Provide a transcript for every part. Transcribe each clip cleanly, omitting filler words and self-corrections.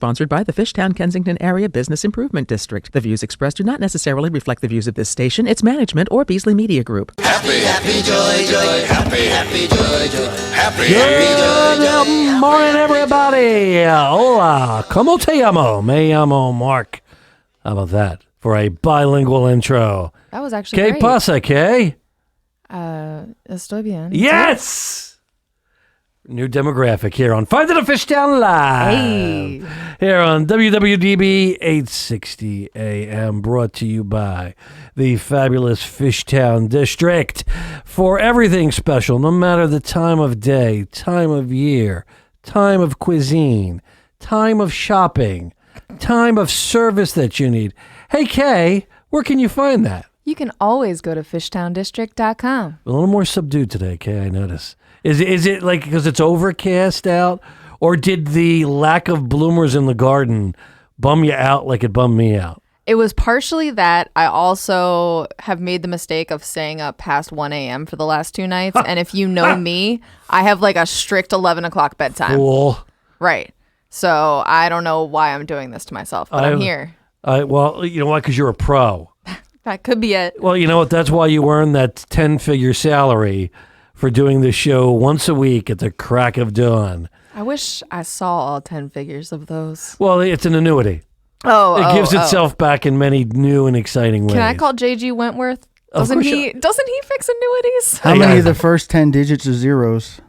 Sponsored by the Fishtown Kensington Area Business Improvement District. The views expressed do not necessarily reflect the views of this station, its management, or Beasley Media Group. Happy, happy, joy, joy. Happy, happy, joy, joy. Happy, Good happy, joy, joy. morning, everybody. Hola, ¿cómo te llamo? Me llamo Marc. How about that for a bilingual intro? That was actually ¿Qué great. pasa, Kae? Estoy bien. Yes! New demographic here on Find It at Fishtown Live. Hey. Here on WWDB 860 AM, brought to you by the fabulous Fishtown District. For everything special, no matter the time of day, time of year, time of cuisine, time of shopping, time of service that you need. Hey, Kay, where can you find that? You can always go to fishtowndistrict.com. A little more subdued today, Kay, I notice. Is it like because it's overcast out? Or did the lack of bloomers in the garden bum you out like it bummed me out? It was partially that. I also have made the mistake of staying up past 1 a.m. for the last 2 nights. And if you know me, I have like a strict 11 o'clock bedtime. Cool. Right. So I don't know why I'm doing this to myself, but I'm here. Well, you know why? Because you're a pro. That could be it. Well, you know what? That's why you earn that 10-figure salary for doing the show once a week at the crack of dawn. I wish I saw all 10 figures of those. Well, it's an annuity. It gives itself back in many new and exciting ways. Can I call J.G. Wentworth? Doesn't he fix annuities? How many of the first 10 digits are zeros?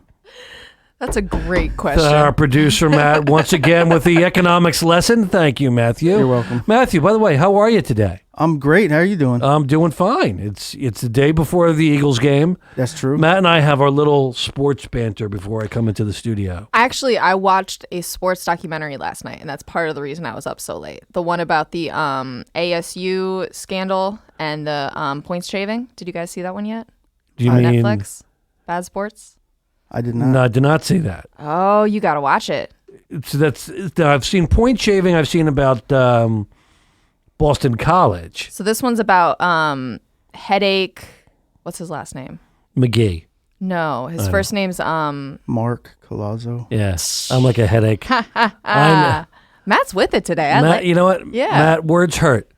That's a great question. Our producer, Matt, once again with the economics lesson. Thank you, Matthew. You're welcome. Matthew, by the way, how are you today? I'm great. How are you doing? I'm doing fine. It's the day before the Eagles game. That's true. Matt and I have our little sports banter before I come into the studio. Actually, I watched a sports documentary last night, and that's part of the reason I was up so late. The one about the ASU scandal and the points shaving. Did you guys see that one yet? Do you on mean Netflix? Bad Sports? I did not. No, I did not see that. Oh, you got to watch it. I've seen point shaving. I've seen about Boston College. So this one's about Headache. What's his last name? McGee. No, his first name's Mark Colazzo. Yes, I'm like a headache. Matt's with it today. Matt, you know what? Yeah. Matt, words hurt.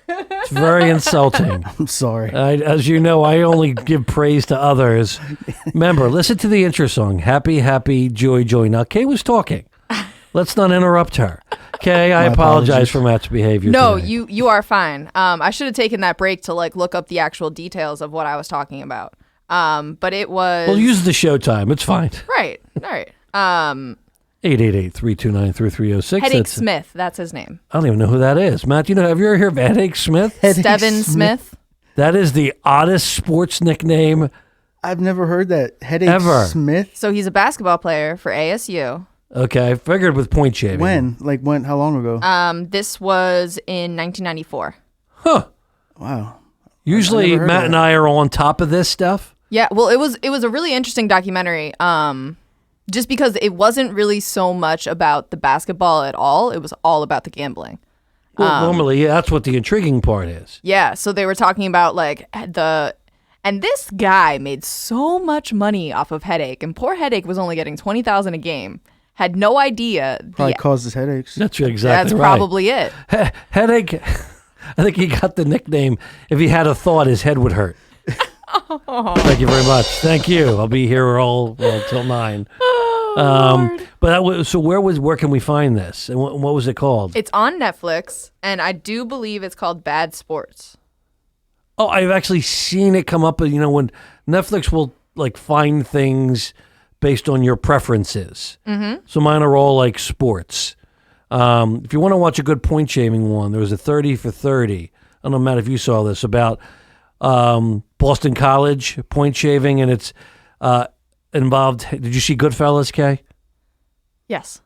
It's very insulting. I'm sorry. As you know, I only give praise to others. Remember, listen to the intro song, Happy, Happy, Joy, Joy. Now, Kay was talking. Let's not interrupt her. Kay, I apologize for Matt's behavior No, today. you are fine. I should have taken that break to look up the actual details of what I was talking about. But it was... We'll use the showtime. It's fine. Right. 888-329-3306. Headache Smith, that's his name. I don't even know who that is. Matt, have you ever heard of Headache Smith? Steven Smith. That is the oddest sports nickname I've never heard that. Headache ever. Smith? So he's a basketball player for ASU. Okay, I figured with point shaving. When? When? How long ago? This was in 1994. Huh. Wow. Usually never heard Matt of and that. I are on top of this stuff. Yeah, well, it was a really interesting documentary. Just because it wasn't really so much about the basketball at all. It was all about the gambling. Well, normally, that's what the intriguing part is. Yeah, so they were talking about and this guy made so much money off of Headache, and poor Headache was only getting $20,000 a game. Had no idea. Probably causes headaches. That's exactly That's right. probably it. Headache. I think he got the nickname. If he had a thought, his head would hurt. Thank you very much. Thank you. I'll be here till 9. But where can we find this? And what was it called? It's on Netflix, and I do believe it's called Bad Sports. Oh, I've actually seen it come up. When Netflix will find things based on your preferences. Mm-hmm. So mine are all like sports. If you want to watch a good point shaving one, there was a 30 for 30. I don't know, Matt, if you saw this about Boston College point shaving, and it's involved. Did you see Goodfellas, Kay? Yes.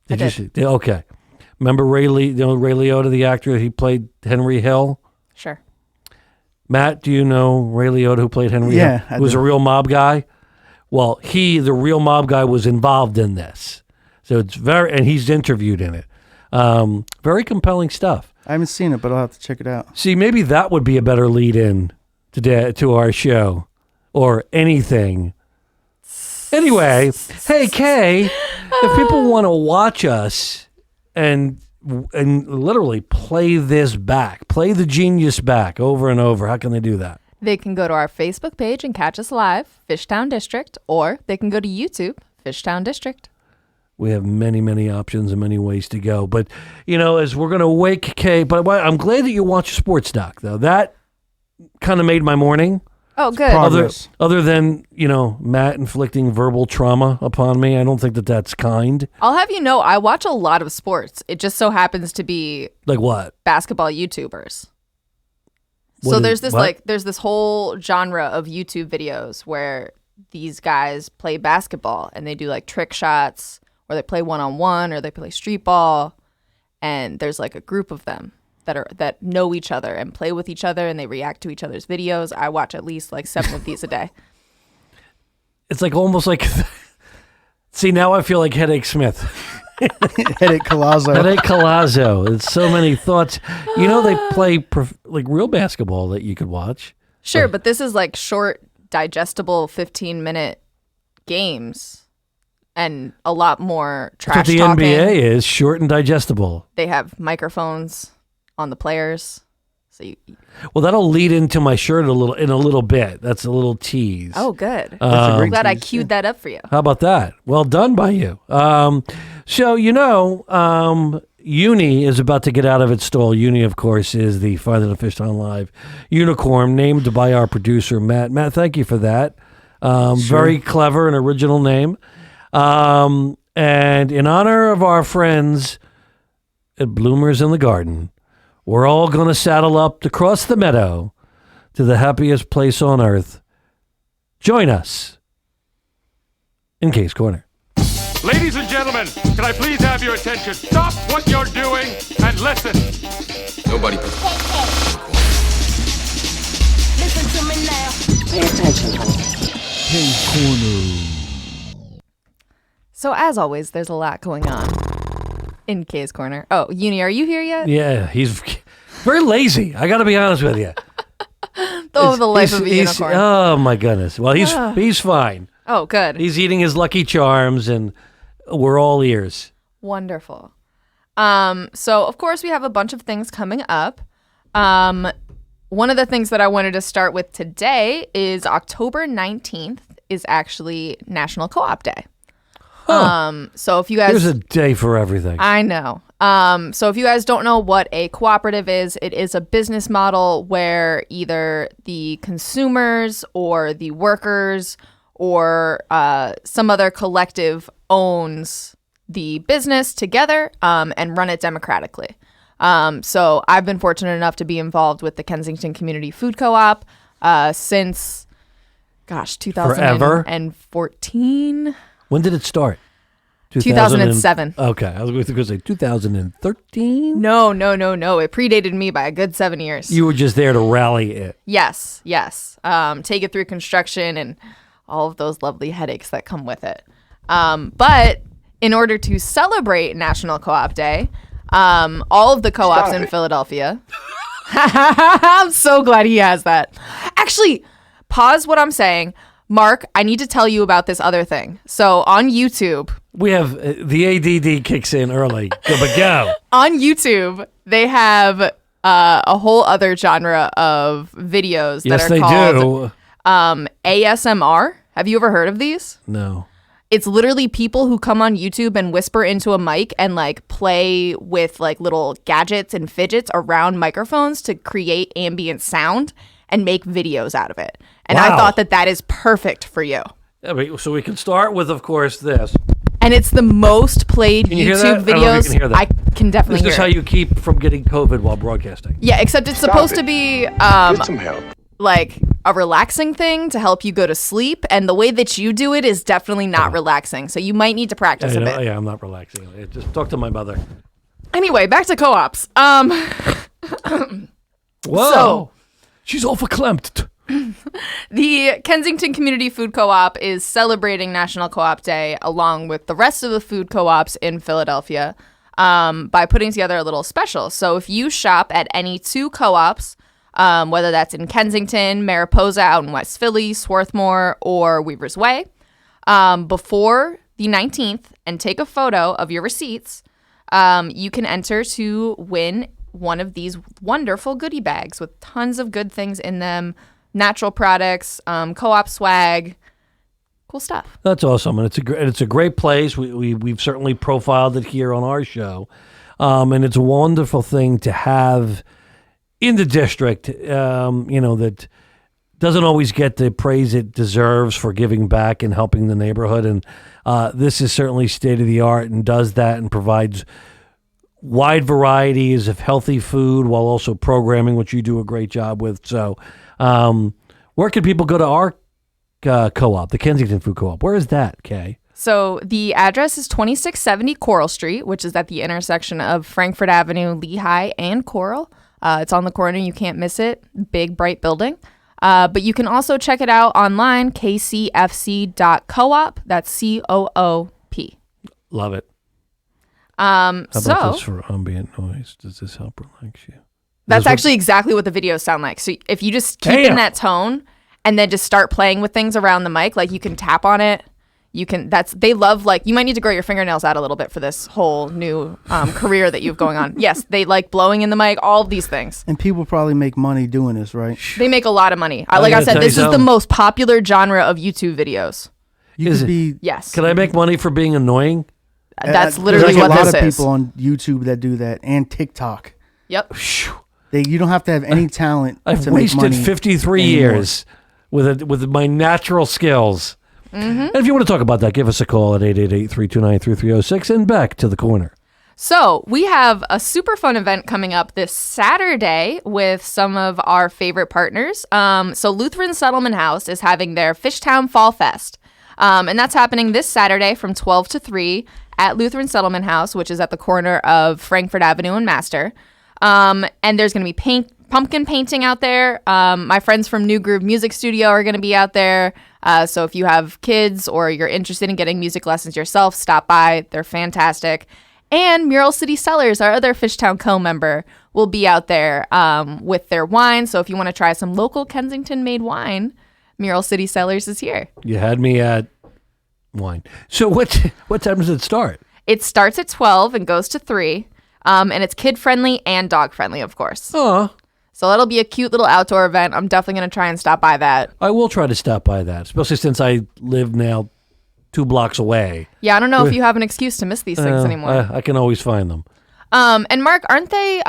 Did you see? Okay. Remember Ray Liotta, the actor? He played Henry Hill. Sure. Matt, do you know Ray Liotta, who played Henry Hill? Yeah, Who was a real mob guy? Well, the real mob guy, was involved in this. So it's and he's interviewed in it. Very compelling stuff. I haven't seen it, but I'll have to check it out. See, maybe that would be a better lead-in to our show, or anything. Anyway, hey, Kay, if people want to watch us and literally play this back, play the genius back over and over, how can they do that? They can go to our Facebook page and catch us live, Fishtown District, or they can go to YouTube, Fishtown District. We have many, many options and many ways to go. But, as we're going to wake Kae, but I'm glad that you watch sports doc, though. That kind of made my morning. Oh, good. Other than, Matt inflicting verbal trauma upon me, I don't think that that's kind. I'll have you know, I watch a lot of sports. It just so happens to be... Like what? Basketball YouTubers. There's this whole genre of YouTube videos where these guys play basketball and they do like trick shots, or they play one-on-one, or they play street ball, and there's like a group of them that know each other and play with each other, and they react to each other's videos. I watch at least like 7 of these a day. It's like almost like see, now I feel like Headache Smith. Headache Colazo. Headache Colazo. It's so many thoughts. They play like real basketball that you could watch. Sure, but this is like short, digestible 15-minute games and a lot more trash talking. That's what the NBA is, short and digestible. They have microphones on the players. Well, that'll lead into my shirt in a little bit. That's a little tease. Oh, good. I'm glad I queued that up for you. How about that? Well done by you. So, Uni is about to get out of its stall. Uni, of course, is the Find the Fishtown Live unicorn named by our producer, Matt. Matt, thank you for that. Very clever and original name. And in honor of our friends at Bloomers in the Garden, we're all going to saddle up to cross the meadow to the happiest place on earth. Join us in Kae's Corner. Ladies and gentlemen, can I please have your attention? Stop what you're doing and listen. Nobody. Listen to me now. Pay attention, honey. Kae's Corner. So as always, there's a lot going on in Kae's Corner. Oh, Uni, are you here yet? Yeah, he's very lazy. I got to be honest with you. The life of a unicorn. Oh my goodness. Well, he's fine. Oh, good. He's eating his Lucky Charms, and we're all ears. Wonderful. So of course we have a bunch of things coming up. One of the things that I wanted to start with today is October 19th is actually National Co-op Day. Huh. So if you guys... There's a day for everything. I know. So if you guys don't know what a cooperative is, it is a business model where either the consumers or the workers or some other collective owns the business together and run it democratically. So I've been fortunate enough to be involved with the Kensington Community Food Co-op since, 2014. When did it start? 2007. Okay, I was going to say 2013. No. It predated me by a good 7 years. You were just there to rally it. Yes. Take it through construction and all of those lovely headaches that come with it. But in order to celebrate National Co-op Day, all of the co-ops in Philadelphia. I'm so glad he has that. Actually, pause what I'm saying. Mark, I need to tell you about this other thing. So on YouTube, we have the ADD kicks in early. Go. On YouTube, they have a whole other genre of videos that are called ASMR. Have you ever heard of these? No. It's literally people who come on YouTube and whisper into a mic and like play with like little gadgets and fidgets around microphones to create ambient sound and make videos out of it. And wow. I thought that is perfect for you. Yeah, so we can start with, of course, this. And it's the most played YouTube videos. I can definitely hear it. This is how you keep from getting COVID while broadcasting. Yeah, except it's supposed to be Get some help. like a relaxing thing to help you go to sleep. And the way that you do it is definitely not relaxing. So you might need to practice a bit. Yeah, I'm not relaxing. Just talk to my mother. Anyway, back to co-ops. Whoa. So, she's all verklempt. The Kensington Community Food Co-op is celebrating National Co-op Day along with the rest of the food co-ops in Philadelphia by putting together a little special. So if you shop at any two co-ops, whether that's in Kensington, Mariposa out in West Philly, Swarthmore, or Weaver's Way, before the 19th and take a photo of your receipts, you can enter to win one of these wonderful goodie bags with tons of good things in them, natural products, co-op swag, cool stuff. That's awesome, and it's a great place. We've certainly profiled it here on our show, and it's a wonderful thing to have in the district. That doesn't always get the praise it deserves for giving back and helping the neighborhood, and this is certainly state of the art and does that and provides wide varieties of healthy food while also programming, which you do a great job with. So, where can people go to our co-op, the Kensington Food Co-op? Where is that, Kay? So the address is 2670 Coral Street, which is at the intersection of Frankfort Avenue, Lehigh, and Coral. It's on the corner. You can't miss it. Big, bright building. But you can also check it out online, kcfc.coop. That's COOP. Love it. How about this for ambient noise? Does this help relax you? That's actually exactly what the videos sound like. So if you just keep in that tone and then just start playing with things around the mic, like you can tap on it. They love, like, you might need to grow your fingernails out a little bit for this whole new career that you have going on. Yes, they like blowing in the mic, all of these things. And people probably make money doing this, right? They make a lot of money. Like I said, this is the most popular genre of YouTube videos. Yes. Can I make money for being annoying? That's literally what this is. There's a lot of people on YouTube that do that, and TikTok. Yep. You don't have to have any talent I've to make money. wasted 53 years with my natural skills. Mm-hmm. And if you want to talk about that, give us a call at 888-329-3306 and back to the corner. So we have a super fun event coming up this Saturday with some of our favorite partners. So Lutheran Settlement House is having their Fishtown Fall Fest. And that's happening this Saturday from 12 to 3 at Lutheran Settlement House, which is at the corner of Frankfort Avenue and Master. And there's going to be pumpkin painting out there. My friends from New Groove Music Studio are going to be out there. So if you have kids or you're interested in getting music lessons yourself, stop by. They're fantastic. And Mural City Cellars, our other Fishtown co-member, will be out there with their wine. So if you want to try some local Kensington-made wine, Mural City Cellars is here. You had me at wine. So what time does it start? It starts at 12 and goes to 3. And it's kid-friendly and dog-friendly, of course. Oh. So that'll be a cute little outdoor event. I'm definitely going to try and stop by that. I will try to stop by that, especially since I live now 2 blocks away. Yeah, I don't know if you have an excuse to miss these things anymore. I can always find them. And Mark, aren't they,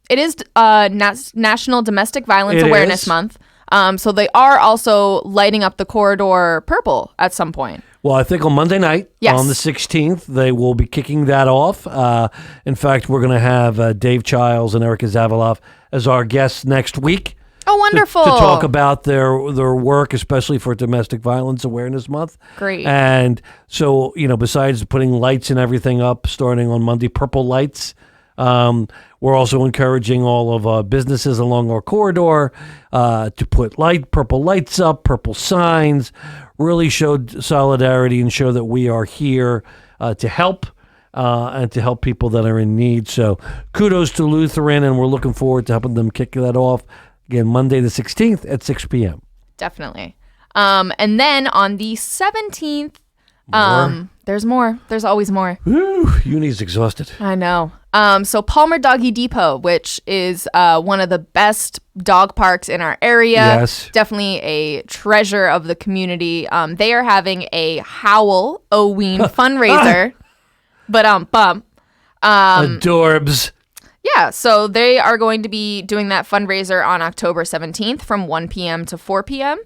it is National Domestic Violence Awareness Month. So they are also lighting up the corridor purple at some point. Well, I think on Monday night, on the 16th, they will be kicking that off. In fact, we're going to have Dave Childs and Erica Zavaloff as our guests next week. Oh, wonderful. To talk about their work, especially for Domestic Violence Awareness Month. Great. And so, besides putting lights and everything up starting on Monday, purple lights, we're also encouraging all of businesses along our corridor to put purple lights up, purple signs, really show solidarity and show that we are here to help and to help people that are in need. So kudos to Lutheran, and we're looking forward to helping them kick that off. Again, Monday the 16th at 6 p.m. Definitely. And then on the 17th, there's more. There's always more. Woo, Uni's exhausted. I know. So Palmer Doggy Depot, which is one of the best dog parks in our area. Yes. Definitely a treasure of the community. They are having a Howl Oween fundraiser. Adorbs. Yeah, so they are going to be doing that fundraiser on October 17th from 1 p.m. to 4 p.m.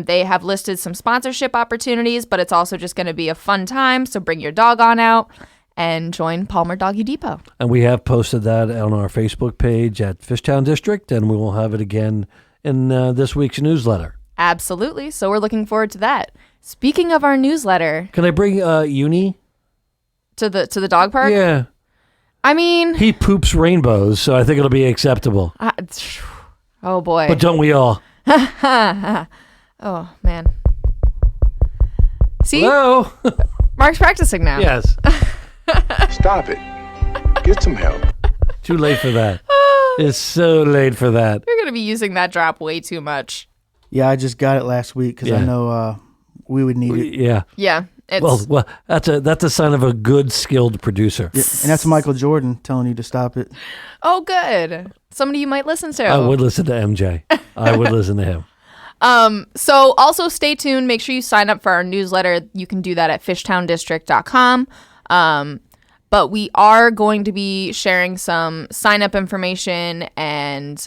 They have listed some sponsorship opportunities, but it's also just going to be a fun time. So bring your dog on out and join Palmer Doggy Depot. And we have posted that on our Facebook page at Fishtown District, and we will have it again in this week's newsletter. Absolutely. So we're looking forward to that. Speaking of our newsletter, can I bring Uni to the dog park? Yeah. I mean, he poops rainbows, so I think it'll be acceptable. Oh boy. But don't we all? Oh man. See? Hello. Mark's practicing now. Yes. Stop it. Get some help. Too late for that. It's so late for that. You're going to be using that drop way too much. Yeah, I just got it last week because I know we would need it. Yeah. Yeah. Well, that's a sign of a good, skilled producer. Yeah, and that's Michael Jordan telling you to stop it. Oh, good. Somebody you might listen to. I would listen to MJ. I would listen to him. So also stay tuned. Make sure you sign up for our newsletter. You can do that at fishtowndistrict.com. But we are going to be sharing some sign-up information and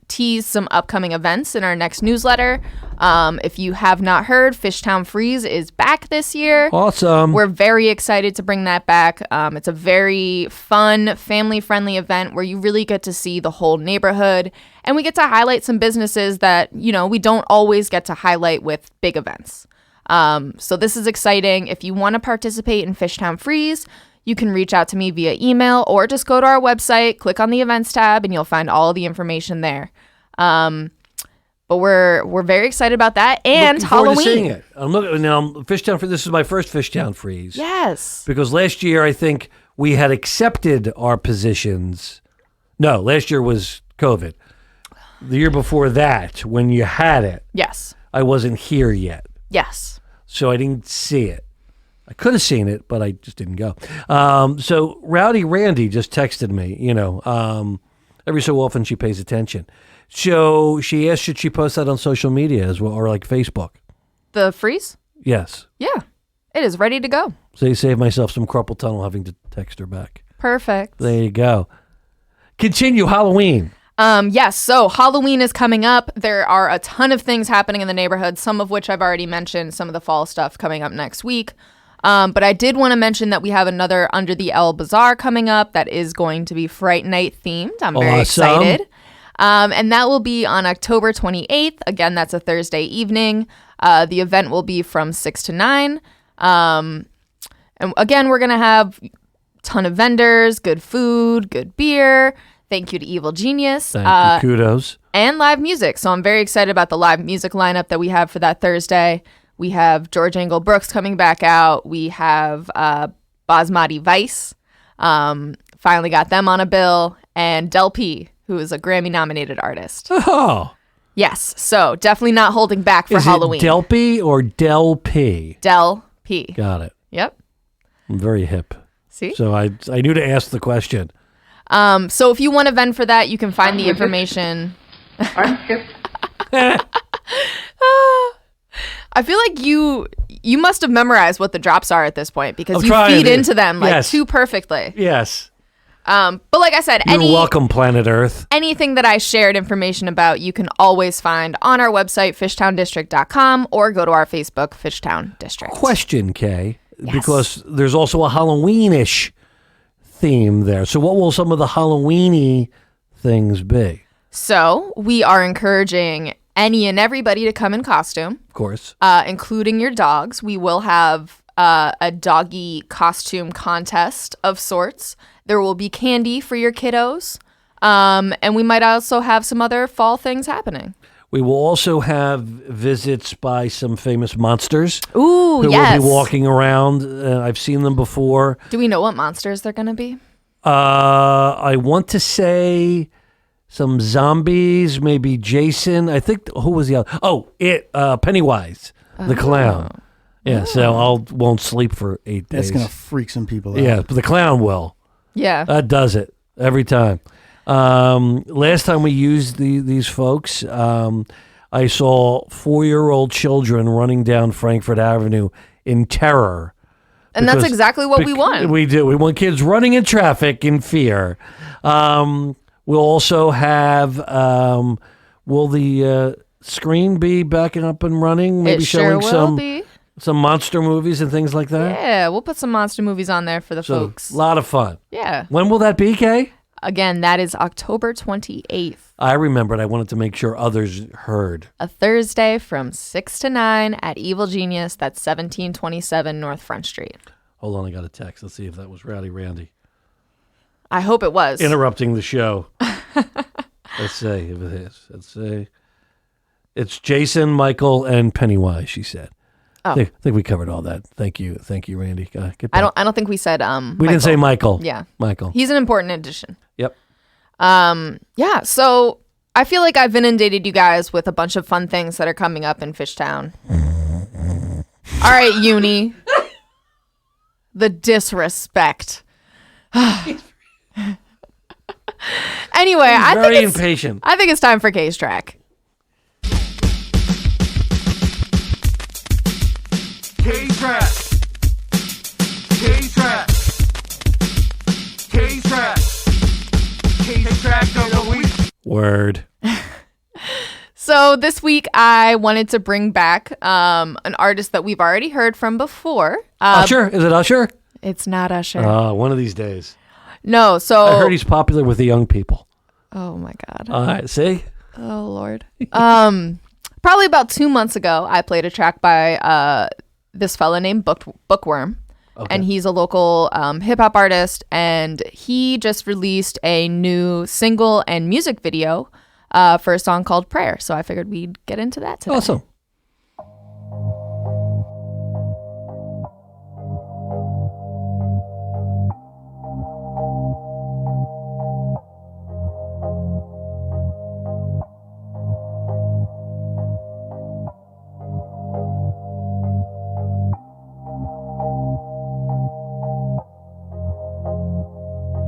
tease some upcoming events in our next newsletter. If you have not heard, Fishtown Freeze is back this year. Awesome. We're very excited to bring that back. It's a very fun, family-friendly event where you really get to see the whole neighborhood. And we get to highlight some businesses that, we don't always get to highlight with big events. So this is exciting. If you want to participate in Fishtown Freeze, you can reach out to me via email or just go to our website, click on the events tab, and you'll find all the information there. But we're very excited about that. And looking forward Halloween. to seeing it. I'm looking now. Fishtown Freeze. This is my first Fishtown Freeze. Yes. Because last year I think we had accepted our positions. No, last year was COVID. The year before that, when you had it, Yes. I wasn't here yet, Yes. so I didn't see it. I could have seen it, but I just didn't go. So Rowdy Randy just texted me, every so often she pays attention. So she asked, should she post that on social media as well, or like Facebook? The freeze? Yes. Yeah. It is ready to go. So you save myself some carpal tunnel having to text her back. Perfect. There you go. Continue Halloween. Yes, so Halloween is coming up. There are a ton of things happening in the neighborhood, some of which I've already mentioned, some of the fall stuff coming up next week. But I did want to mention that we have another Under the L Bazaar coming up that is going to be Fright Night themed. I'm very excited. And that will be on October 28th. Again, that's a Thursday evening. The event will be from 6 to 9. And again, we're going to have a ton of vendors, good food, good beer. Thank you to Evil Genius. Thank you. Kudos. And live music. So I'm very excited about the live music lineup that we have for that Thursday. We have George Engel Brooks coming back out. We have Basmati Vice. Finally got them on a bill. And Del P, who is a Grammy-nominated artist. Oh. Yes. So definitely not holding back for Is Halloween. it Del P or Del P? Del P. Got it. Yep. I'm very hip. See? So I knew to ask the question. So if you want to vend for that, you can find the information. I feel like you must have memorized what the drops are at this point because you feed into them like too perfectly. Yes. But like I said, You're welcome, planet Earth. Anything that I shared information about, you can always find on our website, fishtowndistrict.com, or go to our Facebook, Fishtown District. Question, Kay, Yes. because there's also a Halloween-ish theme there. So what will some of the Halloween-y things be? So we are encouraging any and everybody to come in costume. Of course. Including your dogs. We will have a doggy costume contest of sorts. There will be candy for your kiddos. And we might also have some other fall things happening. We will also have visits by some famous monsters. Ooh, who yes. will be walking around. I've seen them before. Do we know what monsters they're going to be? I want to say some zombies, maybe Jason. I think, who was the other? Oh, Pennywise, the clown. Yeah, so I won't sleep for 8 days. That's going to freak some people out. Yeah, but the clown will. Yeah. That does it every time. Last time we used these folks, I saw 4-year-old children running down Frankfurt Avenue in terror. And that's exactly what we want. We do. We want kids running in traffic in fear. We'll also have, will the screen be backing up and running? Maybe it sure showing will be. some monster movies and things like that? Yeah, we'll put some monster movies on there for the folks. A lot of fun. Yeah. When will that be, Kay? Again, that is October 28th. I remembered. I wanted to make sure others heard. A Thursday from 6 to 9 at Evil Genius. That's 1727 North Front Street. Hold on, I got a text. Let's see if that was Rowdy Randy. I hope it was. Interrupting the show. Let's see if it is. Let's see. It's Jason, Michael, and Pennywise, she said. Oh. I think we covered all that. Thank you, Randy. Get I back. don't think we said We didn't say Michael. Yeah. Michael. He's an important addition. Yep. Yeah, so I feel like I've inundated you guys with a bunch of fun things that are coming up in Fishtown. All right, Uni. The disrespect. Anyway, Very impatient. I think it's time for Kae's track. K-Track. K-Track. K-Track. K-Track of the week. Word. So this week I wanted to bring back an artist that we've already heard from before. Usher? Is it Usher? It's not Usher. One of these days. No, so I heard he's popular with the young people. Oh my God. All right, see? Oh Lord. Probably about 2 months ago, I played a track by this fella named Bookworm. Okay. And he's a local hip hop artist, and he just released a new single and music video for a song called Prayer. So I figured we'd get into that today. Awesome.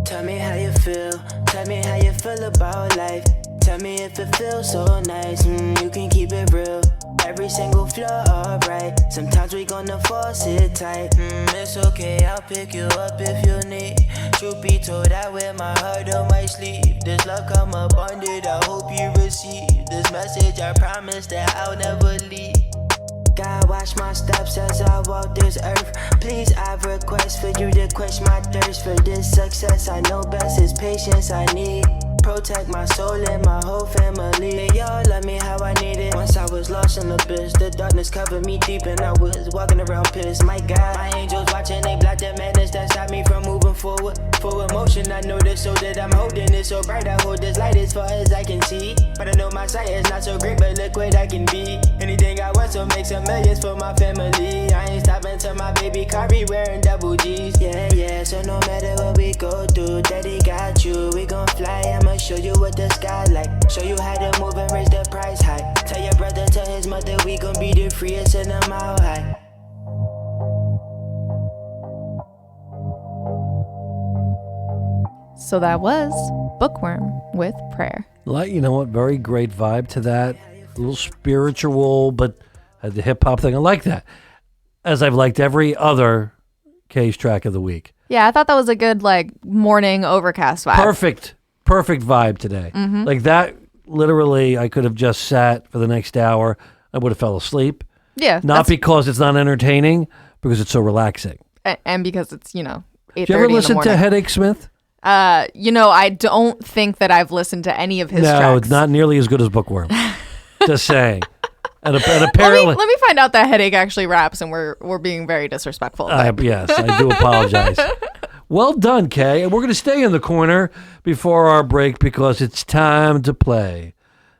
Tell me how you feel. Tell me how you feel about life. Tell me if it feels so nice. You can keep it real. Every single flaw, alright. Sometimes we gonna force it tight. It's okay, I'll pick you up if you need. Truth be told, I wear my heart on my sleeve. This love come up under it, I hope you receive this message. I promise that I'll never leave. God, watch my steps as I walk this earth. Please, I request for you to quench my thirst for this success. I know best is patience I need. Protect my soul and my whole family. May y'all love me how I need it. Once I was lost in the abyss, the darkness covered me deep, and I was walking around pissed. My God, my angels watching, they block the madness that stopped me from moving forward. For emotion, I know this, so that I'm holding it so bright. I hold this light as far as I can see. But I know my sight is not so great, but look what I can be. Anything I want, so make some millions for my family. I ain't stopping till my baby car be wearing double G's. Yeah, so no matter what we go through, Daddy got you. We gon' fly, I'ma show you what the sky like. Show you how to move and raise the price high. Tell your brother, tell his mother, we gon' be the freest in the mile high. So that was Bookworm with Prayer. Like, you know what? Very great vibe to that. A little spiritual, but the hip hop thing. I like that. As I've liked every other Kae's track of the week. Yeah, I thought that was a good morning overcast vibe. Perfect vibe today. Mm-hmm. Like that, literally, I could have just sat for the next hour. I would have fell asleep. Yeah. Not because it's not entertaining, because it's so relaxing. And because it's, 8:30 in the morning. Did you ever listen to Headache Smith? I don't think that I've listened to any of his tracks. No, it's not nearly as good as Bookworm. Just saying. And apparently, let me find out that Headache actually raps, and we're being very disrespectful. Yes, I do apologize. Well done, Kae. And we're going to stay in the corner before our break because it's time to play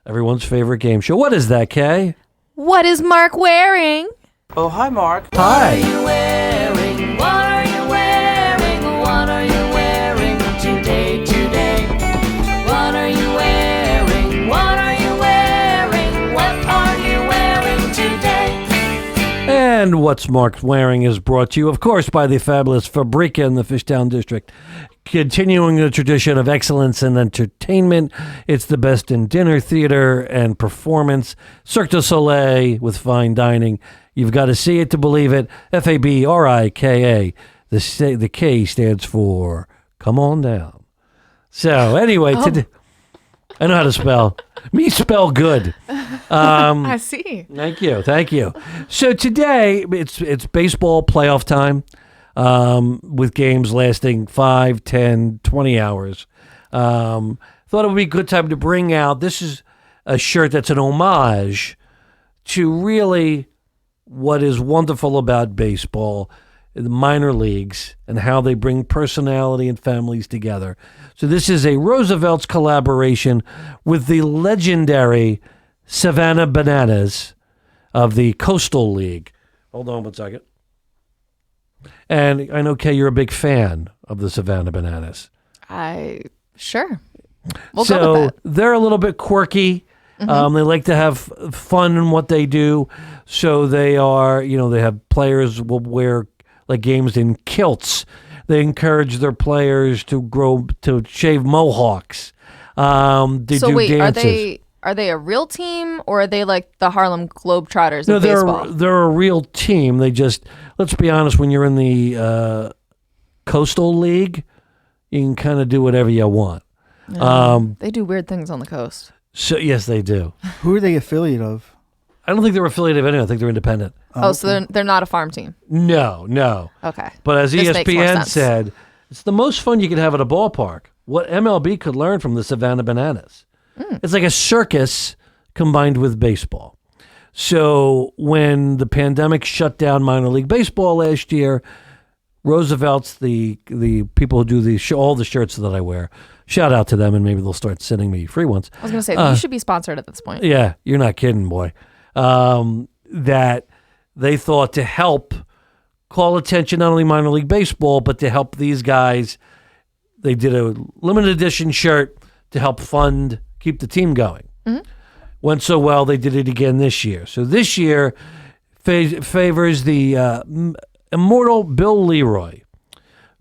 everyone's favorite game show. What is that, Kae? What is Marc wearing? Oh, hi, Marc. Hi. What are you wearing? What are you wearing? What are you wearing today? What are you wearing? What are you wearing? What are you wearing today? And What's Marc Wearing is brought to you, of course, by the fabulous Fabrica in the Fishtown District. Continuing the tradition of excellence in entertainment, it's the best in dinner, theater, and performance. Cirque du Soleil with fine dining. You've got to see it to believe it. Fabrika. The K stands for come on down. So anyway, today, I know how to spell. Me spell good. I see. Thank you. So today it's baseball playoff time. With games lasting 5, 10, 20 hours. Thought it would be a good time to bring out, this is a shirt that's an homage to really what is wonderful about baseball, the minor leagues, and how they bring personality and families together. So this is a Roosevelt's collaboration with the legendary Savannah Bananas of the Coastal League. Hold on one second. And I know, Kae, you're a big fan of the Savannah Bananas. Sure. We'll so go with that. They're a little bit quirky. They like to have fun in what they do. So they are, they have players will wear like games in kilts. They encourage their players to shave mohawks. They So do wait, dances. are they a real team or are they like the Harlem Globetrotters No, of baseball? they're a real team. They just, let's be honest, when you're in the Coastal League, you can kind of do whatever you want. They do weird things on the coast. So yes, they do. Who are they affiliate of? I don't think they're affiliated with anyone. I think they're independent. Oh, so they're not a farm team. No. Okay. But as This makes more ESPN sense. said, it's the most fun you could have at a ballpark. What MLB could learn from the Savannah Bananas. It's like a circus combined with baseball. So when the pandemic shut down minor league baseball last year, Roosevelt's the people who do all the shirts that I wear. Shout out to them, and maybe they'll start sending me free ones. I was going to say, you should be sponsored at this point. Yeah, you're not kidding, boy. That they thought to help call attention not only minor league baseball, but to help these guys. They did a limited edition shirt to help keep the team going. Went so well, they did it again this year. So this year favors the immortal Bill Leroy,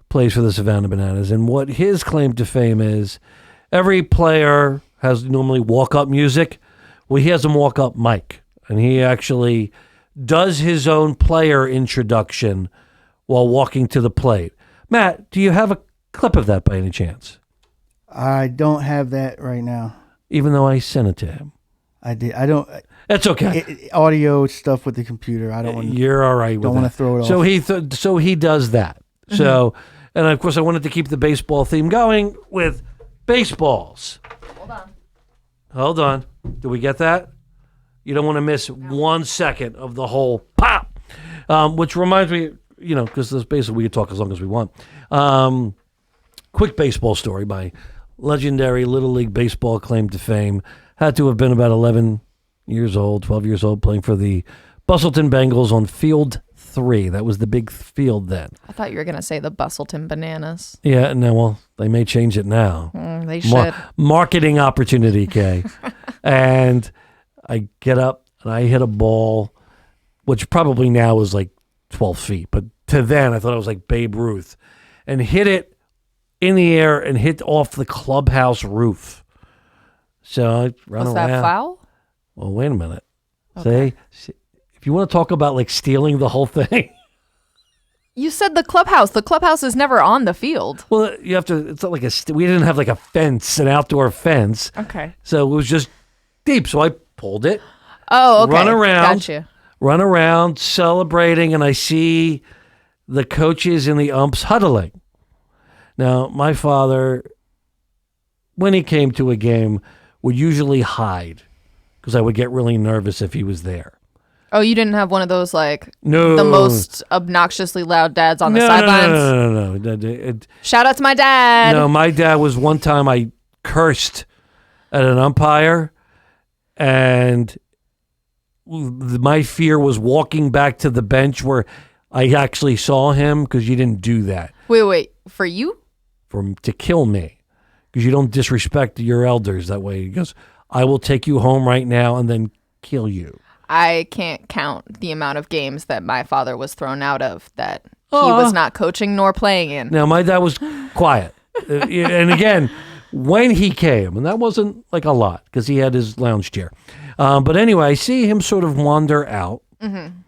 plays for the Savannah Bananas. And what his claim to fame is, every player has normally walk-up music. Well, he has a walk-up mic. And he actually does his own player introduction while walking to the plate. Matt, do you have a clip of that by any chance? I don't have that right now. Even though I sent it to him. I did. I don't. That's okay. Audio stuff with the computer. I don't want. You're all right with Don't want to throw it So off. so he does that. So, and of course I wanted to keep the baseball theme going with baseballs. Hold on. Do we get that? You don't want to miss 1 second of the whole pop. Which reminds me, because this basically we can talk as long as we want. Quick baseball story by legendary Little League Baseball claim to fame. Had to have been about 12 years old, playing for the Bustleton Bengals on Field 3. That was the big field then. I thought you were going to say the Bustleton Bananas. Yeah, no, well, they may change it now. They should. Marketing opportunity, Kay. And I get up and I hit a ball, which probably now is like 12 feet. But to then, I thought it was like Babe Ruth. And hit it in the air and hit off the clubhouse roof. So I run Was around. that foul? Well, wait a minute. Okay. See, if you want to talk about like stealing the whole thing. You said the clubhouse. The clubhouse is never on the field. Well, you have to, it's not like we didn't have like a fence, an outdoor fence. Okay. So it was just deep. So I pulled it. Oh, okay. Run Gotcha. around celebrating, and I see the coaches and the umps huddling. Now, my father, when he came to a game, would usually hide because I would get really nervous if he was there. Oh, you didn't have one of those, like, No. the most obnoxiously loud dads on the sidelines? No. Shout out to my dad. No, my dad was one time I cursed at an umpire, and my fear was walking back to the bench where I actually saw him, because you didn't do that. Wait. For you? To kill me, because you don't disrespect your elders that way. He goes, I will take you home right now and then kill you. I can't count the amount of games that my father was thrown out of that he was not coaching nor playing in. Now, my dad was quiet. And again, when he came, and that wasn't like a lot because he had his lounge chair. But anyway, I see him sort of wander out, kind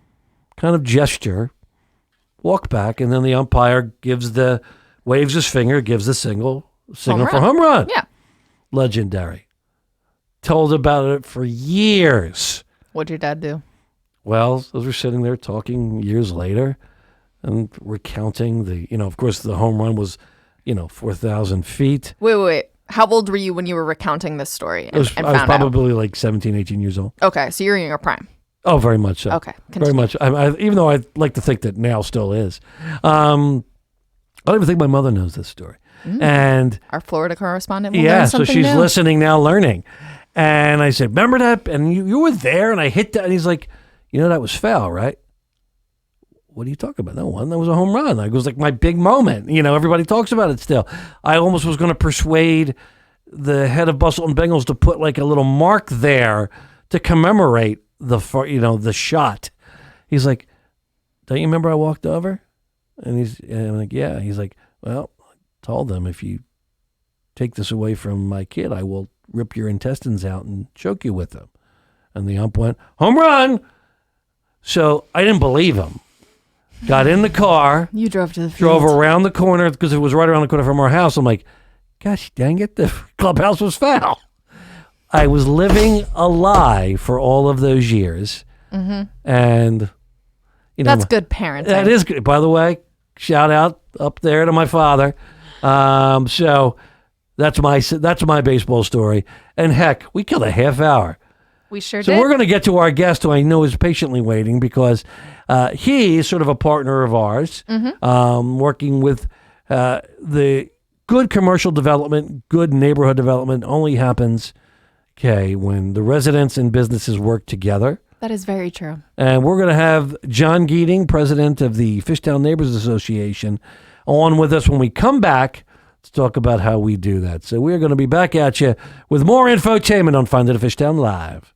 of gesture, walk back, and then the umpire waves his finger, gives the signal for home run. Yeah. Legendary. Told about it for years. What'd your dad do? Well, as we're sitting there talking years later and recounting of course, the home run was, 4,000 feet. Wait. How old were you when you were recounting this story I was found out? probably like 17, 18 years old. Okay, so you're in your prime. Oh, very much so. Okay, very much. Even though I like to think that now still is. I don't even think my mother knows this story. And our Florida correspondent will learn so something she's new. listening now, learning. And I said, remember that? And you were there, and I hit that. And he's like, that was foul, right? What are you talking about? That was a home run. It was like my big moment. Everybody talks about it still. I almost was going to persuade the head of Bustleton Bengals to put like a little mark there to commemorate the shot. He's like, don't you remember I walked over? And I'm like, yeah. He's like, well, I told them if you take this away from my kid, I will rip your intestines out and choke you with them. And the ump went, home run. So I didn't believe him. Got in the car. You drove to the field. Drove around the corner because it was right around the corner from our house. I'm like, gosh dang it, the clubhouse was foul. I was living a lie for all of those years. Mm-hmm. And, that's good parenting. That is good. By the way, shout out up there to my father. So that's my baseball story. And heck, we killed a half hour. We sure did. So we're going to get to our guest, who I know is patiently waiting, because he is sort of a partner of ours, working with the good commercial development, good neighborhood development only happens, Kae, when the residents and businesses work together. That is very true. And we're going to have Jon Geeting, president of the Fishtown Neighbors Association, on with us when we come back to talk about how we do that. So we're going to be back at you with more infotainment on Finding a Fishtown Live.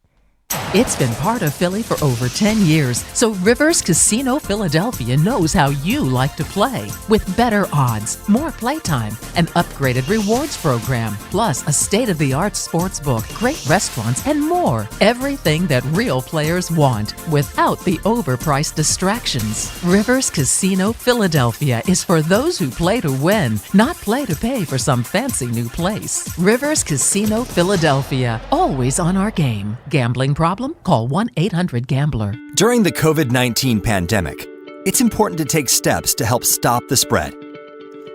It's been part of Philly for over 10 years, so Rivers Casino Philadelphia knows how you like to play. With better odds, more playtime, an upgraded rewards program, plus a state-of-the-art sports book, great restaurants, and more. Everything that real players want, without the overpriced distractions. Rivers Casino Philadelphia is for those who play to win, not play to pay for some fancy new place. Rivers Casino Philadelphia, always on our game. Gambling problem? Call 1-800-GAMBLER. During the COVID-19 pandemic, it's important to take steps to help stop the spread.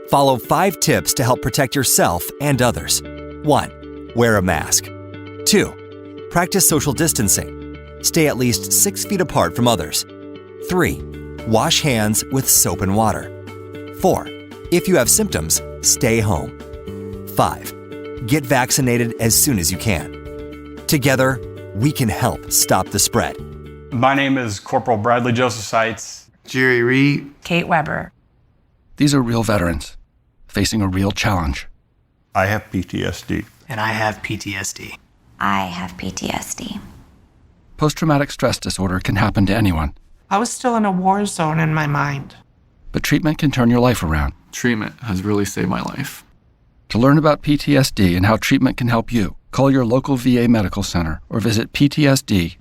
Follow 5 tips to help protect yourself and others. 1. Wear a mask. 2. Practice social distancing. Stay at least 6 feet apart from others. 3. Wash hands with soap and water. 4. If you have symptoms, stay home. 5. Get vaccinated as soon as you can. Together, we can help stop the spread. My name is Corporal Bradley Joseph Seitz. Jerry Reed. Kate Weber. These are real veterans facing a real challenge. I have PTSD. And I have PTSD. I have PTSD. Post-traumatic stress disorder can happen to anyone. I was still in a war zone in my mind. But treatment can turn your life around. Treatment has really saved my life. To learn about PTSD and how treatment can help you, call your local VA medical center or visit ptsd.va.gov.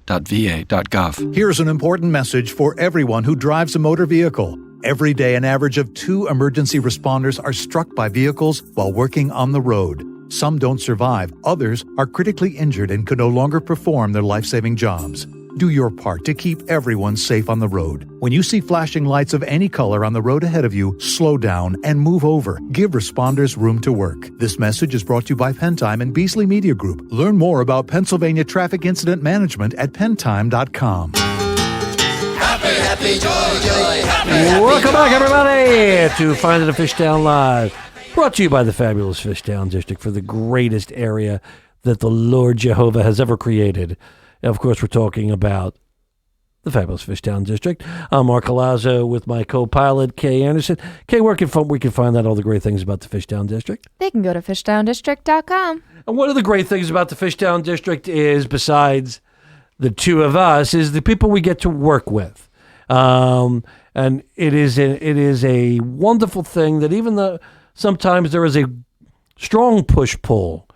Here's an important message for everyone who drives a motor vehicle. Every day, an average of 2 emergency responders are struck by vehicles while working on the road. Some don't survive. Others are critically injured and can no longer perform their life-saving jobs. Do your part to keep everyone safe on the road. When you see flashing lights of any color on the road ahead of you, slow down and move over. Give responders room to work. This message is brought to you by Pentime and Beasley Media Group. Learn more about Pennsylvania Traffic Incident Management at pentime.com. Happy, joy, happy, Welcome back, everybody, to Finding a Fishtown Live. Brought to you by the fabulous Fishtown District, for the greatest area that the Lord Jehovah has ever created. Of course, we're talking about the fabulous Fishtown District. I'm Marc Colazzo with my co-pilot, Kae Anderson. Kae, where can we can find out all the great things about the Fishtown District? They can go to fishtowndistrict.com. And one of the great things about the Fishtown District is, besides the two of us, is the people we get to work with. And it is a wonderful thing that, even though sometimes there is a strong push-pull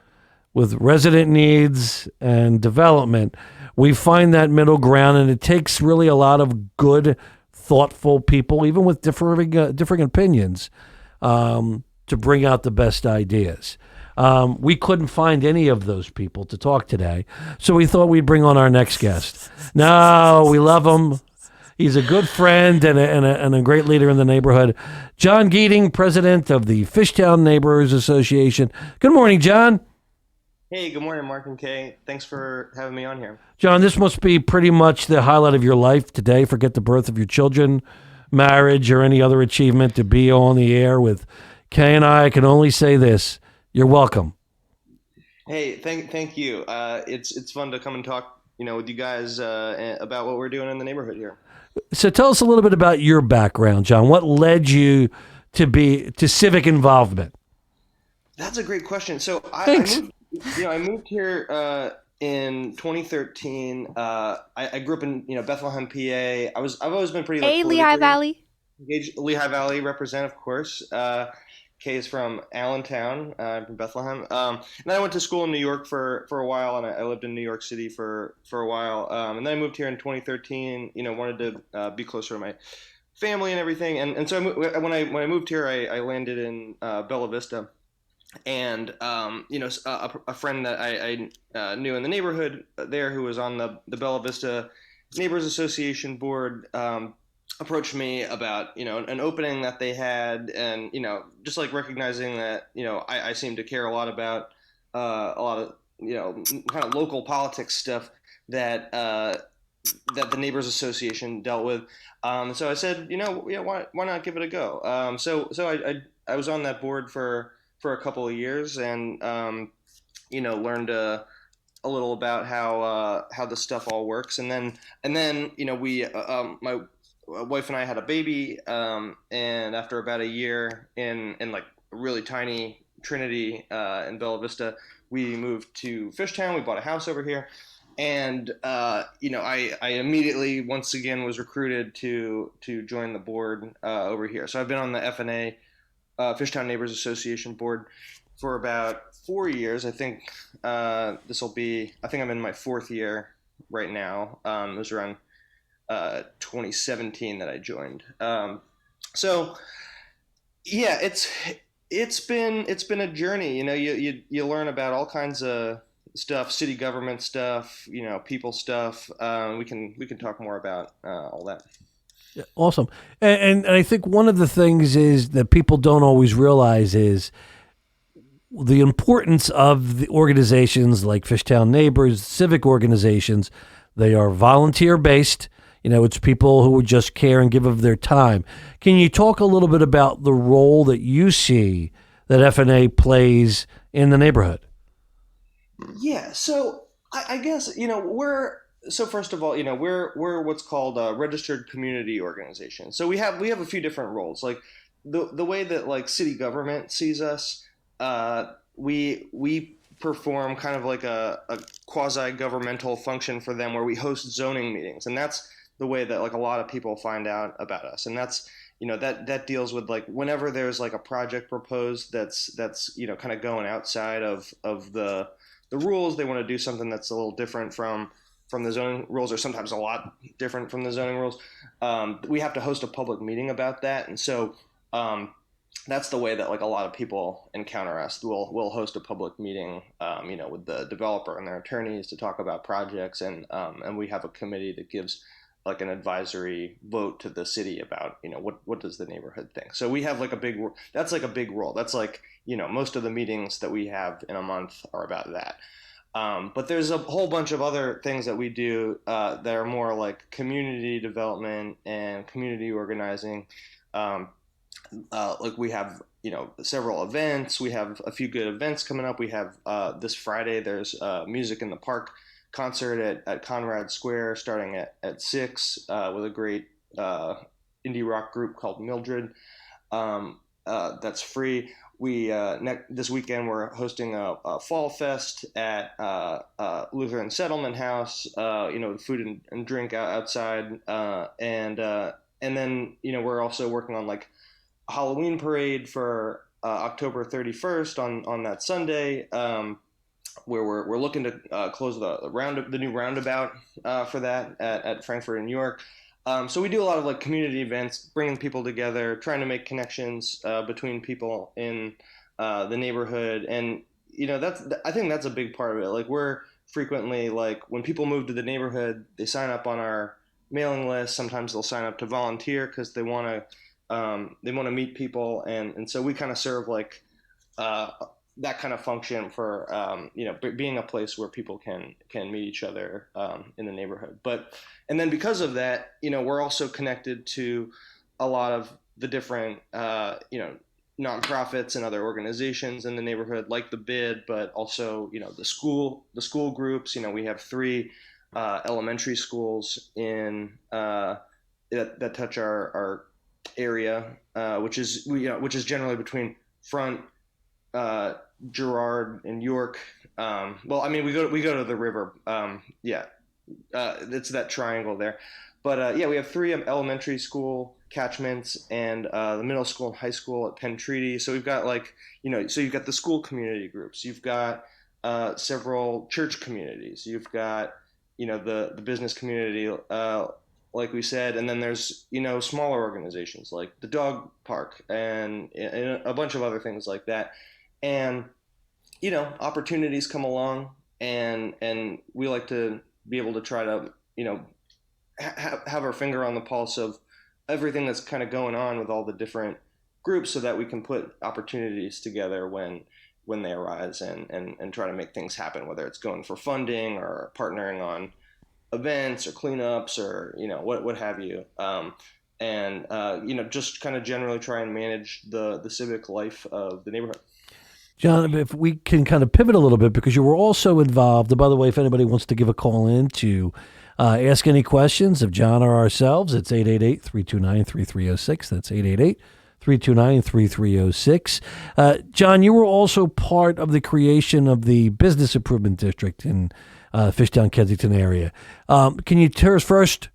with resident needs and development, we find that middle ground, and it takes really a lot of good, thoughtful people, even with differing opinions, to bring out the best ideas. We couldn't find any of those people to talk today, so we thought we'd bring on our next guest. No, we love him. He's a good friend and a great leader in the neighborhood. Jon Geeting, president of the Fishtown Neighbors Association. Good morning, Jon. Hey, good morning, Marc and Kae. Thanks for having me on here. Jon, this must be pretty much the highlight of your life today. Forget the birth of your children, marriage, or any other achievement, to be on the air with Kae and I can only say this. You're welcome. Hey, thank you. It's fun to come and talk, with you guys about what we're doing in the neighborhood here. So tell us a little bit about your background, Jon. What led you to civic involvement? That's a great question. So I moved here in 2013. I grew up in Bethlehem, PA. I've always been pretty Lehigh Valley. engaged Lehigh Valley represent, of course. Kae is from Allentown. I'm from Bethlehem. And then I went to school in New York for a while, and I lived in New York City for a while. And then I moved here in 2013. Wanted to be closer to my family and everything. And so when I moved here, I landed in Bella Vista. And a friend that I knew in the neighborhood there, who was on the Bella Vista Neighbors Association board, approached me about an opening that they had, and just like recognizing that I seem to care a lot about a lot of kind of local politics stuff that that the Neighbors Association dealt with. So I said, why not give it a go? So I was on that board for a couple of years, and learned a little about how the stuff all works, and then we my wife and I had a baby, and after about a year in like really tiny Trinity in Bella Vista, we moved to Fishtown. We bought a house over here, and I immediately once again was recruited to join the board over here. So I've been on the FNA, Fishtown Neighbors Association board, for about 4 years. I think I think I'm in my fourth year right now. It was around 2017 that I joined. So yeah, it's been a journey. You learn about all kinds of stuff, city government stuff, people stuff. We can talk more about all that. Yeah, awesome. And I think one of the things is that people don't always realize is the importance of the organizations like Fishtown Neighbors, civic organizations. They are volunteer based. It's people who would just care and give of their time. Can you talk a little bit about the role that you see that FNA plays in the neighborhood? Yeah, so I guess so first of all, we're what's called a registered community organization. So we have a few different roles. Like the way that like city government sees us, we perform kind of like a quasi-governmental function for them, where we host zoning meetings, and that's the way that like a lot of people find out about us. And that's that deals with like whenever there's like a project proposed that's kind of going outside of the rules. They want to do something that's a little different from the zoning rules, or sometimes a lot different from the zoning rules. We have to host a public meeting about that, and so that's the way that like a lot of people encounter us. We'll host a public meeting, with the developer and their attorneys to talk about projects, and we have a committee that gives like an advisory vote to the city about what does the neighborhood think. So we have like a big role. That's like most of the meetings that we have in a month are about that. But there's a whole bunch of other things that we do that are more like community development and community organizing. Like we have several events. We have a few good events coming up. We have this Friday there's Music in the Park concert at Conrad Square starting at 6 with a great indie rock group called Mildred. That's free. We this weekend we're hosting a fall fest at Lutheran Settlement House. Food and drink outside, and then we're also working on like a Halloween parade for October 31st on that Sunday, where we're looking to close the new roundabout for that at Frankfurt in New York. So we do a lot of like community events, bringing people together, trying to make connections between people in the neighborhood, and I think that's a big part of it. Like we're frequently like when people move to the neighborhood, they sign up on our mailing list. Sometimes they'll sign up to volunteer because they want to meet people, and so we kind of serve like that kind of function for being a place where people can meet each other in the neighborhood. And then because of that, we're also connected to a lot of the different nonprofits and other organizations in the neighborhood, like the BID, but also the school groups. We have 3 elementary schools in that touch our area, which is generally between Front, Girard, and York. We go to the river. It's that triangle there. But we have 3 elementary school catchments and the middle school and high school at Penn Treaty. So we've got so you've got the school community groups, you've got several church communities, you've got the business community, like we said, and then there's smaller organizations like the dog park and a bunch of other things like that. And opportunities come along, and we like to be able to try to have our finger on the pulse of everything that's kind of going on with all the different groups, so that we can put opportunities together when they arise, and try to make things happen, whether it's going for funding or partnering on events or cleanups or what have you, just kind of generally try and manage the civic life of the neighborhood. Jon, if we can kind of pivot a little bit, because you were also involved, and by the way, if anybody wants to give a call in to ask any questions of Jon or ourselves, it's 888-329-3306. That's 888-329-3306. Jon, you were also part of the creation of the Business Improvement District in Fishtown, Kensington area. Can you first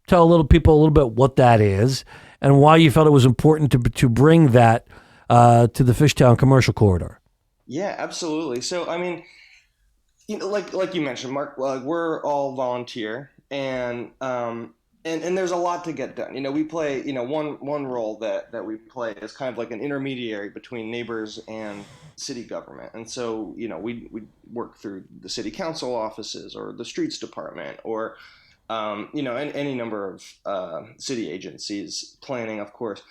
tell people a little bit what that is and why you felt it was important to bring that to the Fishtown commercial corridor? Yeah, absolutely. So, I mean, like you mentioned, Mark, we're all volunteer, and there's a lot to get done. We play, one role that we play is kind of like an intermediary between neighbors and city government. And so, we work through the city council offices or the streets department or, any number of city agencies, planning, of course.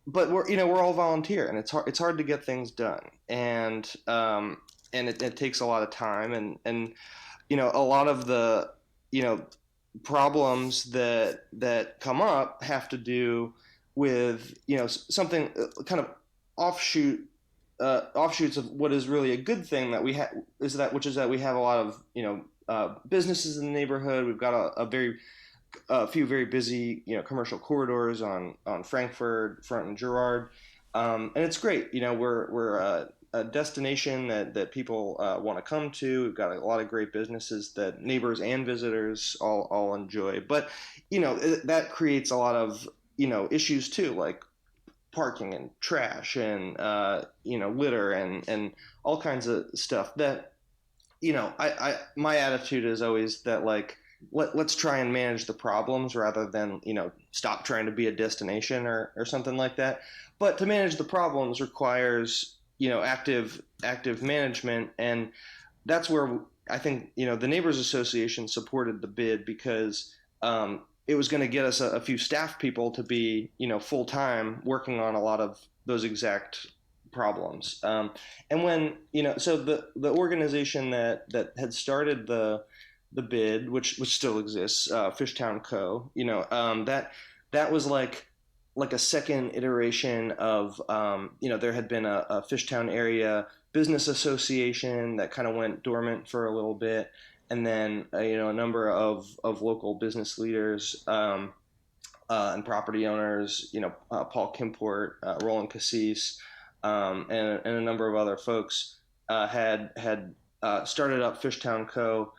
But we're all volunteer, and it's hard to get things done. And it takes a lot of time, and a lot of the, problems that come up have to do with, something kind of offshoots of what is really a good thing that we have, which is that we have a lot of, businesses in the neighborhood. We've got a few very busy, commercial corridors on Frankfurt, Front and Girard. And it's great. We're a destination that people want to come to. We've got a lot of great businesses that neighbors and visitors all enjoy. But, that creates a lot of, issues too, like parking and trash and, litter and all kinds of stuff that, my attitude is always that, like, let's try and manage the problems rather than, stop trying to be a destination or something like that. But to manage the problems requires, active management. And that's where I think, the Neighbors Association supported the bid because it was going to get us a few staff people to be, full time working on a lot of those exact problems. And when, so the organization that had started the bid, which still exists, Fishtown Co. That was like a second iteration of, there had been a Fishtown area business association that kind of went dormant for a little bit, and then a number of local business leaders and property owners, Paul Kimport, Roland Cassis, and a number of other folks had started up Fishtown Co.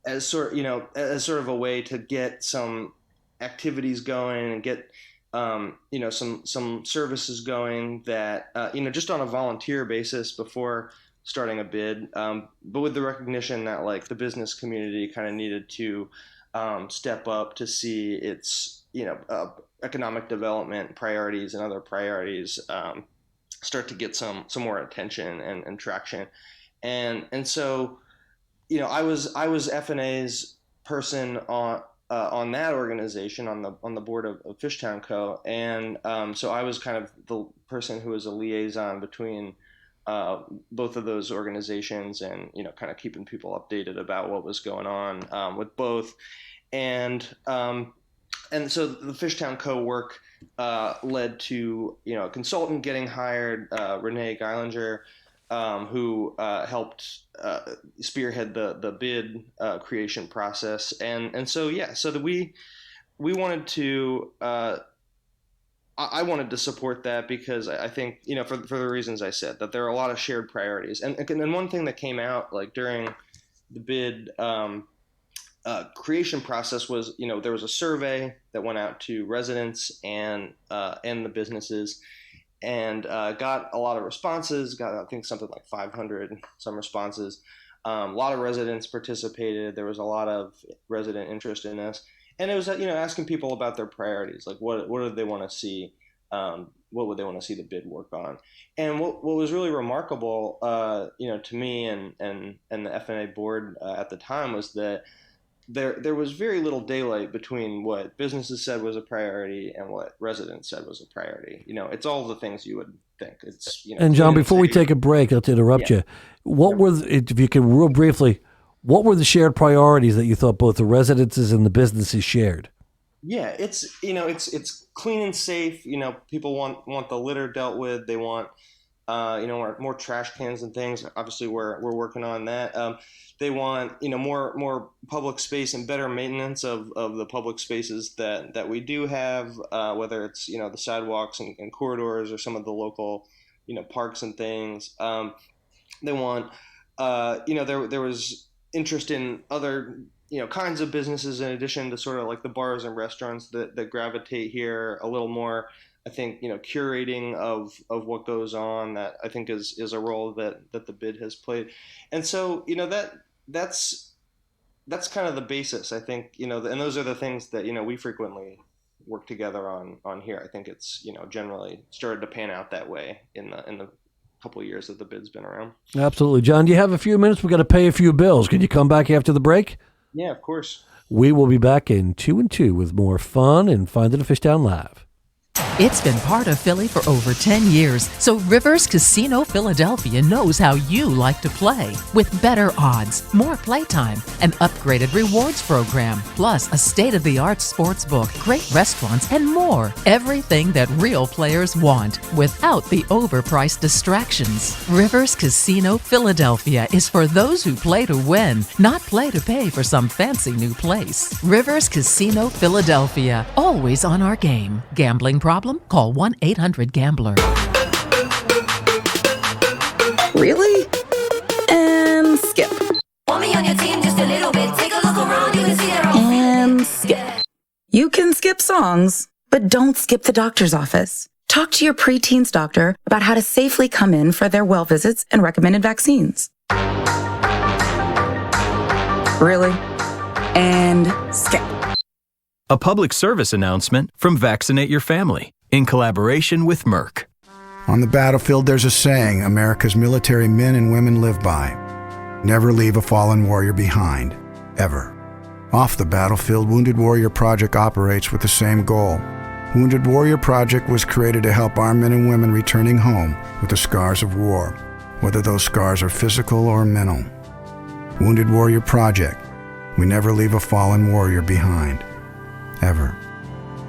as sort of a way to get some activities going and get some services going that just on a volunteer basis before starting a bid, but with the recognition that, like, the business community kind of needed to step up to see its economic development priorities and other priorities start to get some more attention and traction, and so I was F&A's person on that organization, on the board of Fishtown Co. And so I was kind of the person who was a liaison between both of those organizations, and kind of keeping people updated about what was going on with both. And so the Fishtown Co. work led to a consultant getting hired, Renee Geilinger, who helped spearhead the bid creation process, and so that we wanted to. I wanted to support that because I think for the reasons I said, that there are a lot of shared priorities, and one thing that came out, like, during the bid creation process was, there was a survey that went out to residents and the businesses, and got a lot of responses. Got, I think, something like 500 some responses. A lot of residents participated. There was a lot of resident interest in this, and it was asking people about their priorities, like what did they want to see, what would they want to see the bid work on, and what was really remarkable, to me and the FNA board at the time was that there was very little daylight between what businesses said was a priority and what residents said was a priority. It's all the things you would think. It's And John, before we take a break, I'll interrupt you. What were, if you could real briefly, what were the shared priorities that you thought both the residences and the businesses shared? Yeah, it's it's clean and safe. People want the litter dealt with. They want more trash cans and things. Obviously, we're working on that. They want more public space and better maintenance of the public spaces that we do have, whether it's the sidewalks and corridors or some of the local parks and things. They want there was interest in other kinds of businesses in addition to sort of like the bars and restaurants that gravitate here a little more. I think curating of what goes on, that I think is a role that the bid has played, and so that's kind of the basis. I think and those are the things that we frequently work together on here. I think it's generally started to pan out that way in the couple of years that the bid's been around. Absolutely, John. Do you have a few minutes? We've got to pay a few bills. Can you come back after the break? Yeah, of course. We will be back in 2 and 2 with more fun and Finding a Fishtown Live. It's been part of Philly for over 10 years, so Rivers Casino Philadelphia knows how you like to play. With better odds, more playtime, an upgraded rewards program, plus a state-of-the-art sports book, great restaurants, and more. Everything that real players want, without the overpriced distractions. Rivers Casino Philadelphia is for those who play to win, not play to pay for some fancy new place. Rivers Casino Philadelphia, always on our game. Gambling problem? Call 1-800-GAMBLER. Really? And skip. Want me on your team just a little bit. Take a look around, you can see they're all And skip. You can skip songs, but don't skip the doctor's office. Talk to your preteen's doctor about how to safely come in for their well visits and recommended vaccines. Really? And skip. A public service announcement from Vaccinate Your Family in collaboration with Merck. On the battlefield, there's a saying America's military men and women live by. Never leave a fallen warrior behind, ever. Off the battlefield, Wounded Warrior Project operates with the same goal. Wounded Warrior Project was created to help our men and women returning home with the scars of war, whether those scars are physical or mental. Wounded Warrior Project. We never leave a fallen warrior behind, ever.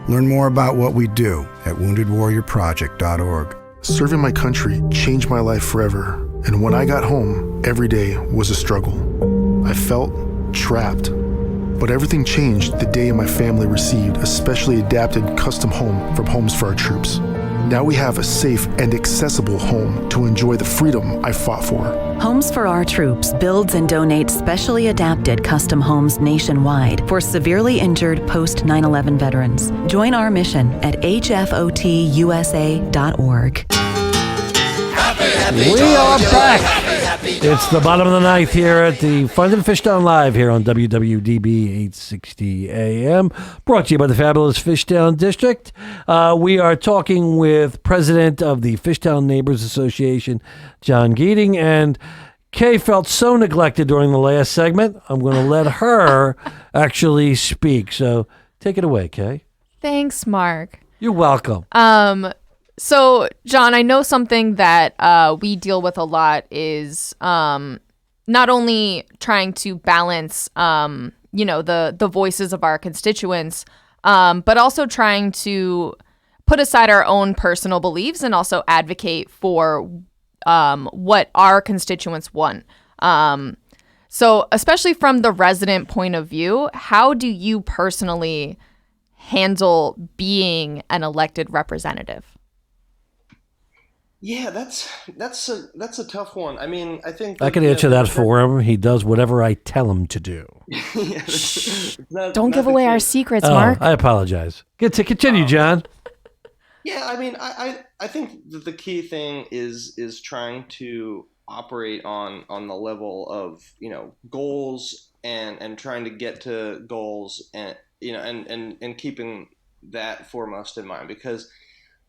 Learn more about what we do at woundedwarriorproject.org. Serving my country changed my life forever, and when I got home, every day was a struggle. I felt trapped, but everything changed the day my family received a specially adapted custom home from Homes for Our Troops. Now we have a safe and accessible home to enjoy the freedom I fought for. Homes for Our Troops builds and donates specially adapted custom homes nationwide for severely injured post 9/11 veterans. Join our mission at hfotusa.org. We are back. It's the bottom of the ninth here at the Finding a Fishtown Live here on WWDB 860 AM, brought to you by the fabulous Fishtown District. We are talking with President of the Fishtown Neighbors Association, Jon Geeting, and Kae felt so neglected during the last segment. I'm going to let her actually speak. So take it away, Kae. Thanks, Mark. You're welcome. So, John, I know something that we deal with a lot is not only trying to balance, the voices of our constituents, but also trying to put aside our own personal beliefs and also advocate for what our constituents want. So, especially from the resident point of view, how do you personally handle being an elected representative? Yeah, that's a tough one. I mean, I think I can answer that for him. He does whatever I tell him to do. Don't give away our secrets, Oh, Mark. I apologize. Good to continue, John. Yeah, I mean, I think that the key thing is trying to operate on the level of goals and trying to get to goals and and keeping that foremost in mind, because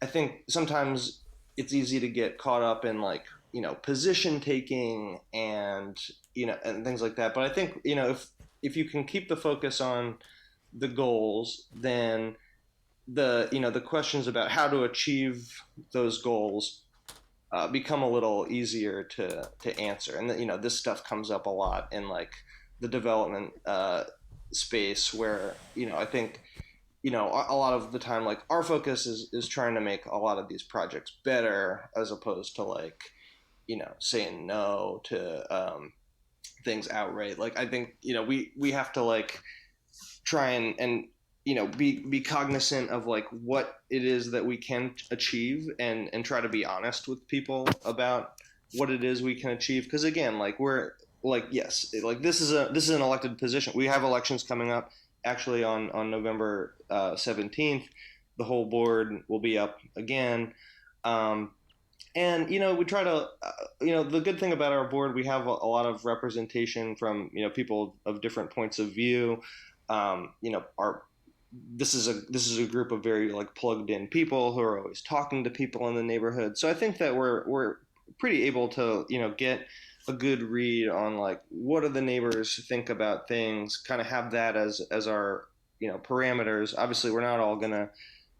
I think sometimes it's easy to get caught up in like position taking and and things like that. But I think if you can keep the focus on the goals, then the questions about how to achieve those goals become a little easier to answer. And this stuff comes up a lot in like the development space, where I think a lot of the time, like our focus is trying to make a lot of these projects better, as opposed to like saying no to things outright. Like I think we have to like try and be cognizant of like what it is that we can achieve, and try to be honest with people about what it is we can achieve. Because again, like we're like, yes, like this is an elected position. We have elections coming up actually on November 17th. The whole board will be up again. And we try to the good thing about our board, we have a lot of representation from people of different points of view. This is a group of very like plugged in people who are always talking to people in the neighborhood. So I think that we're pretty able to get a good read on like what do the neighbors think about things, kind of have that as our parameters. Obviously we're not all gonna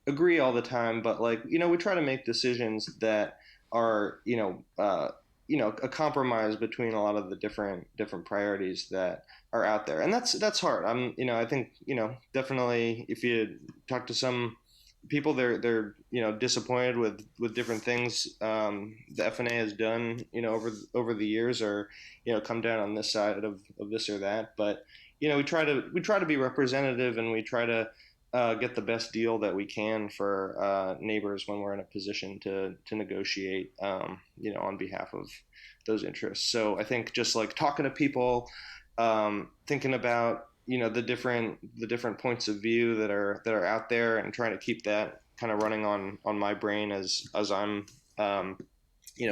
agree all the time, but like we try to make decisions that are a compromise between a lot of the different priorities that are out there. And that's hard. I think definitely if you talk to some people, they're disappointed with different things the FNA has done over the years, or come down on this side of this or that. But we try to be representative, and we try to get the best deal that we can for neighbors when we're in a position to negotiate on behalf of those interests. So I think just like talking to people, thinking about the different points of view that are out there, and trying to keep that kind of running on my brain as I'm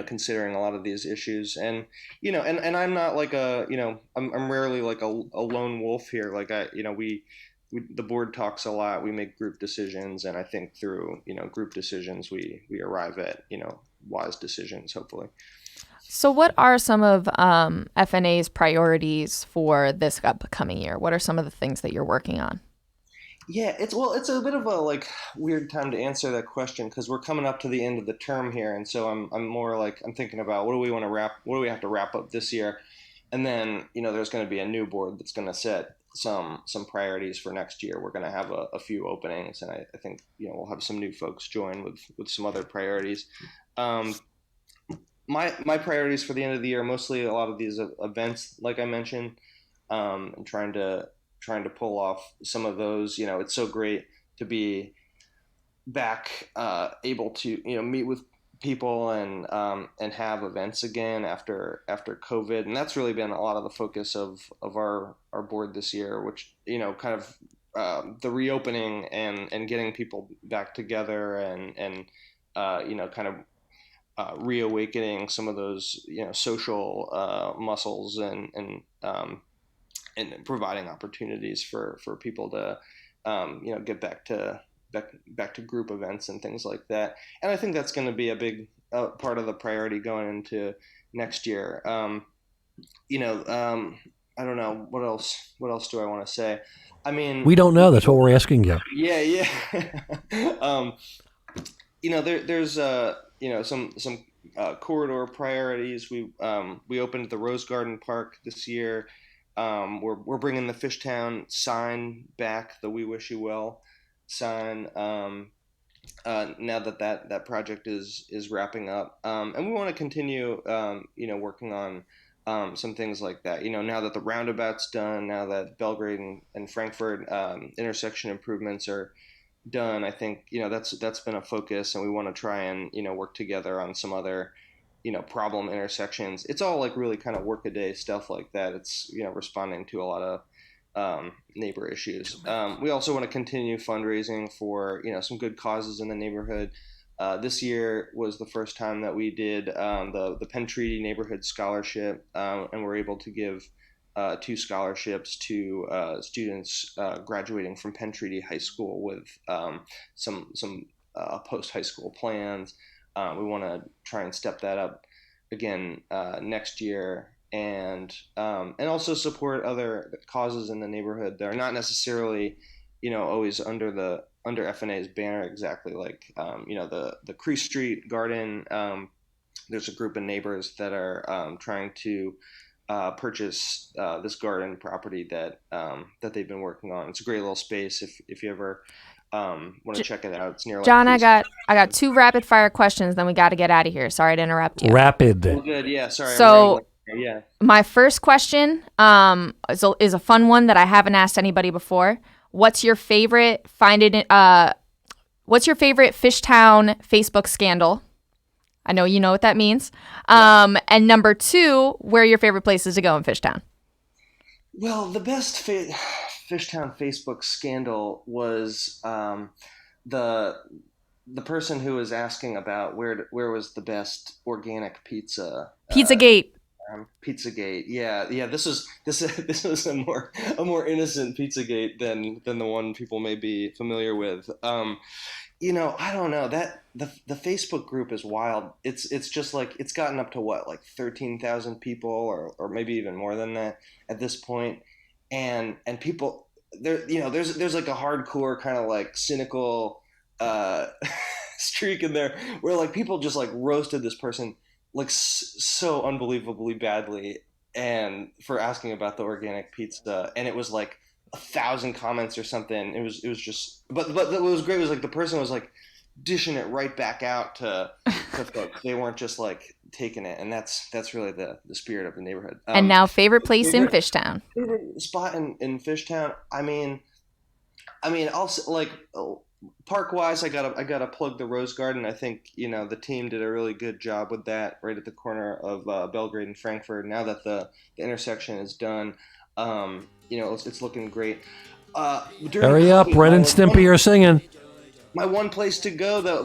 considering a lot of these issues. And and I'm not like I'm rarely like a lone wolf here. Like the board talks a lot. We make group decisions, and I think through group decisions we arrive at wise decisions, hopefully. So what are some of FNA's priorities for this upcoming year? What are some of the things that you're working on? Yeah, it's a bit of a like weird time to answer that question, because we're coming up to the end of the term here, and so I'm more like I'm thinking about what do we have to wrap up this year, and then there's going to be a new board that's going to set some priorities for next year. We're going to have a few openings, and I think we'll have some new folks join with some other priorities. My priorities for the end of the year, mostly a lot of these events, like I mentioned, and trying to pull off some of those. It's so great to be back, able to meet with people and have events again after COVID, and that's really been a lot of the focus of our board this year, which kind of the reopening and getting people back together and kind of reawakening some of those social muscles and providing opportunities for people to get back to group events and things like that. And I think that's going to be a big part of the priority going into next year. I don't know what else do I want to say. I mean, we don't know. That's what we're asking you. Yeah. There's some corridor priorities. We opened the Rose Garden Park this year. We're bringing the Fishtown sign back, the "We Wish You Well" sign. Now that project is wrapping up, and we want to continue, working on some things like that. Now that the roundabout's done, now that Belgrade and Frankfurt intersection improvements are done, I think, that's been a focus, and we want to try and, work together on some other, problem intersections. It's all like really kind of work-a-day stuff like that. It's, responding to a lot of neighbor issues. We also want to continue fundraising for, some good causes in the neighborhood. This year was the first time that we did the Penn Treaty Neighborhood Scholarship, and we're able to give 2 scholarships to students graduating from Penn Treaty High School with some post-high school plans. We want to try and step that up again next year, and also support other causes in the neighborhood that are not necessarily, always under FNA's banner exactly, like the Cree Street Garden. There's a group of neighbors that are trying to purchase this garden property that they've been working on. It's a great little space if you ever want to check it out. It's near John, I got 2 rapid fire questions, then we got to get out of here. Sorry to interrupt you. Rapid. Oh, good. Yeah. Sorry. So yeah. My first question is a fun one that I haven't asked anybody before. What's your favorite Fishtown Facebook scandal? I know you know what that means. And number 2, where are your favorite places to go in Fishtown? Well, the best Fishtown Facebook scandal was the person who was asking about where was the best organic pizza. Pizzagate. Pizzagate. Yeah. This was a more innocent Pizzagate than the one people may be familiar with. I don't know, that the Facebook group is wild. It's just like, it's gotten up to what, like 13,000 people or maybe even more than that at this point. And people there, there's like a hardcore kind of like cynical streak in there where like people just like roasted this person like so unbelievably badly and for asking about the organic pizza, and it was like 1,000 comments or something. It was just, but what was great was like the person was like dishing it right back out to folks. They weren't just like taking it, and that's really the spirit of the neighborhood. And now, favorite place in Fishtown. Favorite spot in Fishtown. I mean, also like park wise, I gotta plug the Rose Garden. I think the team did a really good job with that right at the corner of Belgrade and Frankfurt. Now that the intersection is done. It's looking great. Hurry up, Ren and Stimpy are singing. My one place to go though,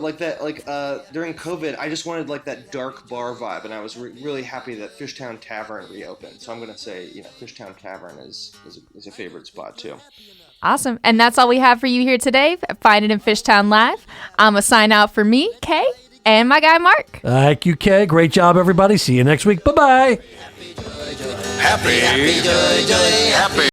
during COVID, I just wanted like that dark bar vibe, and I was really happy that Fishtown Tavern reopened. So I'm gonna say, Fishtown Tavern is a favorite spot too. Awesome, and that's all we have for you here today. Find it in Fishtown Live. I'm a sign out for me, Kay, and my guy Mark. Thank you, Kay. Great job, everybody. See you next week. Bye bye. Happy, joy, joy, happy.